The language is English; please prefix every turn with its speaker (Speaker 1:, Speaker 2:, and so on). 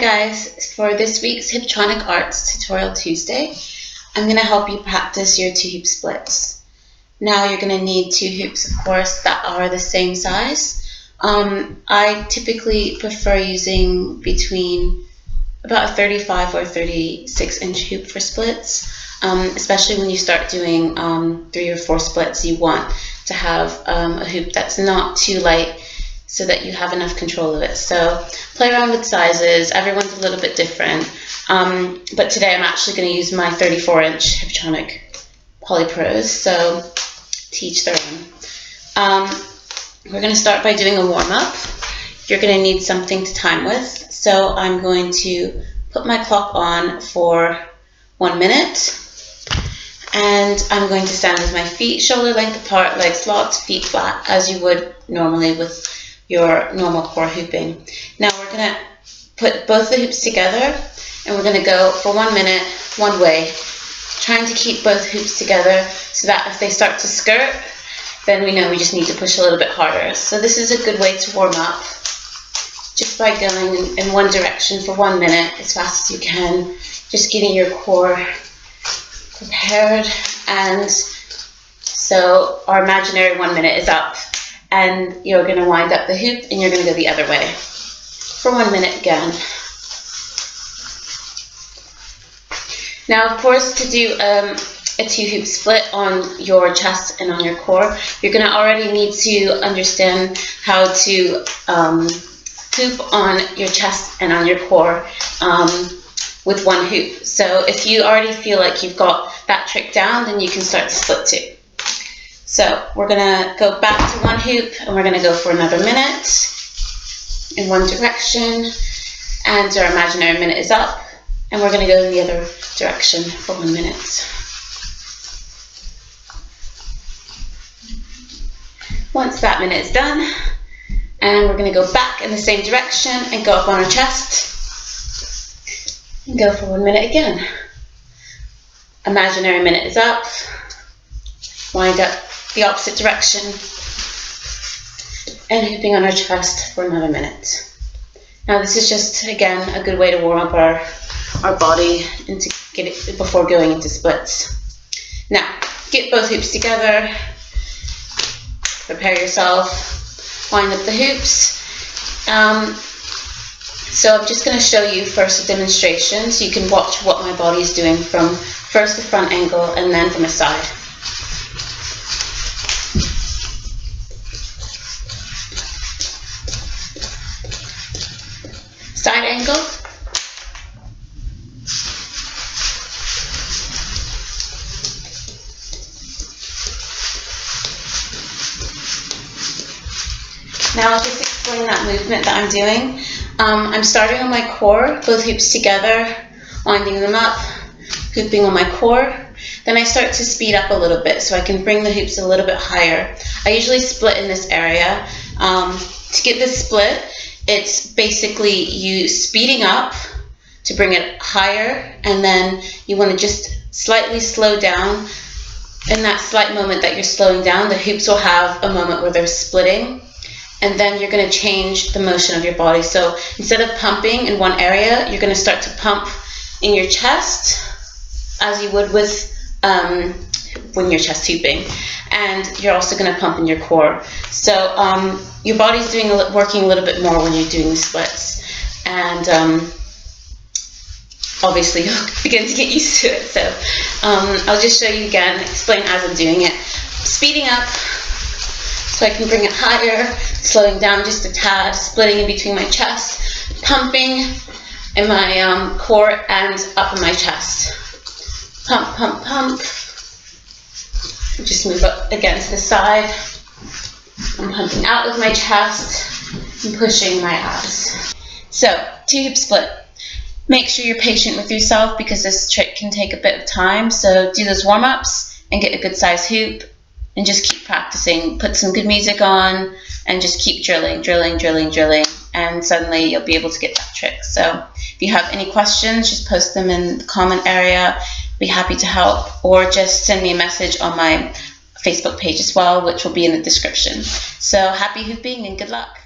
Speaker 1: guys, for this week's Hiptronic Arts Tutorial Tuesday, I'm going to help you practice your two hoop splits. Now you're going to need two hoops, of course, that are the same size. I typically prefer using between about a 35 or 36 inch hoop for splits, especially when you start doing 3 or 4 splits. You want to have a hoop that's not too light, so that you have enough control of it. So play around with sizes. Everyone's a little bit different. But today I'm actually going to use my 34-inch Hiptronic Polypros, so teach their own. We're going to start by doing a warm-up. You're going to need something to time with. So I'm going to put my clock on for 1 minute. And I'm going to stand with my feet shoulder length apart, legs locked, feet flat, as you would normally with your normal core hooping. Now we're going to put both the hoops together and we're going to go for 1 minute one way, trying to keep both hoops together so that if they start to skirt, then we know we just need to push a little bit harder. So this is a good way to warm up, just by going in one direction for 1 minute as fast as you can, just getting your core prepared. And so our imaginary 1 minute is up. And you're going to wind up the hoop and you're going to go the other way for 1 minute again. Now, of course, to do a two hoop split on your chest and on your core, you're going to already need to understand how to hoop on your chest and on your core with one hoop. So if you already feel like you've got that trick down, then you can start to split too. So we're going to go back to one hoop and we're going to go for another minute in one direction, and our imaginary minute is up, and we're going to go in the other direction for 1 minute. Once that minute is done, and we're going to go back in the same direction and go up on our chest and go for 1 minute again. Imaginary minute is up, wind up the opposite direction, and hooping on our chest for another minute. Now this is just, again, a good way to warm up our body and to get it before going into splits. Now, get both hoops together, prepare yourself, wind up the hoops. So I'm just going to show you first a demonstration so you can watch what my body is doing from first the front angle and then from a side. Side angle. Now I'll just explain that movement that I'm doing. I'm starting on my core, both hoops together, winding them up, hooping on my core. Then I start to speed up a little bit so I can bring the hoops a little bit higher. I usually split in this area. To get this split, it's basically you speeding up to bring it higher, and then you want to just slightly slow down. In that slight moment that you're slowing down, the hoops will have a moment where they're splitting, and then you're going to change the motion of your body. So instead of pumping in one area, you're going to start to pump in your chest as you would with when you're chest hooping, and you're also going to pump in your core. So your body's working a little bit more when you're doing the splits, and obviously you'll begin to get used to it. So I'll just show you again, explain as I'm doing it. Speeding up so I can bring it higher, slowing down just a tad, splitting in between my chest, pumping in my core and up in my chest. Pump, pump, pump. Just move up again to the side. I'm pumping out with my chest and pushing my abs. So, two hoop split. Make sure you're patient with yourself because this trick can take a bit of time. So do those warm-ups and get a good size hoop and just keep practicing. Put some good music on and just keep drilling, drilling, drilling, drilling, and suddenly you'll be able to get that trick. So if you have any questions, just post them in the comment area. Be happy to help, or just send me a message on my Facebook page as well, which will be in the description. So happy hooping and good luck.